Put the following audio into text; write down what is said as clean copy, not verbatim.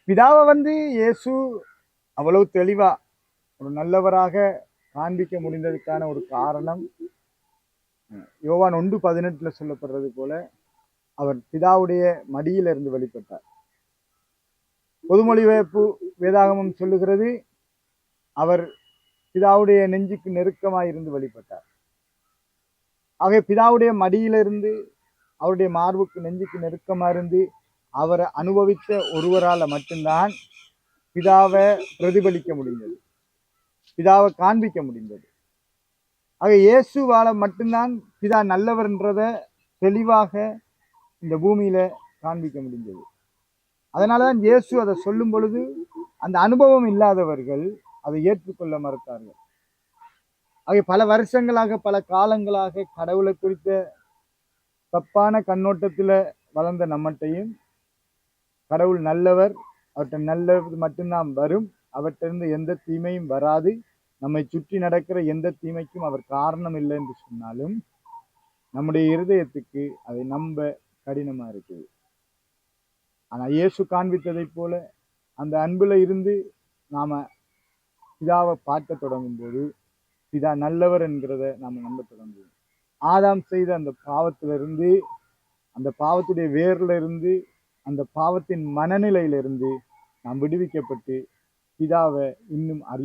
பிதாவை இயேசு அவ்வளவு தெளிவா ஒரு நல்லவராக காண்பிக்க முடிந்ததுக்கான ஒரு காரணம் யோவான் 1:18 சொல்லப்படுறது போல அவர் பிதாவுடைய மடியிலிருந்து வெளிப்பட்டார். பொதுமொழிபெயர்ப்பு வேதாகமம் சொல்லுகிறது அவர் பிதாவுடைய நெஞ்சுக்கு நெருக்கமாயிருந்து வெளிப்பட்டார். ஆகவே பிதாவுடைய மடியிலிருந்து அவருடைய மார்புக்கு நெஞ்சுக்கு நெருக்கமா இருந்து அவரை அனுபவித்த ஒருவரால் மட்டும்தான் பிதாவை பிரதிபலிக்க முடிந்தது, பிதாவை காண்பிக்க முடிந்தது. ஆக இயேசுவால மட்டும்தான் பிதா நல்லவர்ன்றத தெளிவாக இந்த பூமியில காண்பிக்க முடிந்தது. அதனாலதான் இயேசு அதை சொல்லும் பொழுது அந்த அனுபவம் இல்லாதவர்கள் அதை ஏற்றுக்கொள்ள மறுத்தார்கள். ஆக பல வருஷங்களாக பல காலங்களாக கடவுளை குறித்த தப்பான கண்ணோட்டத்துல வளர்ந்த நம்மட்டையும் கடவுள் நல்லவர், அவர்கிட்ட நல்லது மட்டும்தான் வரும், அவற்றிலிருந்து எந்த தீமையும் வராது, நம்மை சுற்றி நடக்கிற எந்த தீமைக்கும் அவர் காரணம் இல்லை என்று சொன்னாலும் நம்முடைய இருதயத்துக்கு அதை நம்ப கடினமா இருக்குது. ஆனா இயேசு காண்பித்ததை போல அந்த அன்புல இருந்து நாம பிதாவை பார்க்க தொடங்கும் போது பிதா நல்லவர் என்கிறத நாம நம்ப தொடங்குவோம். ஆதாம் செய்த அந்த பாவத்திலிருந்து, அந்த பாவத்துடைய வேர்ல இருந்து, அந்த பாவத்தின் மனநிலையிலிருந்து நாம் விடுவிக்கப்பட்டு பிதாவை இன்னும் அறிய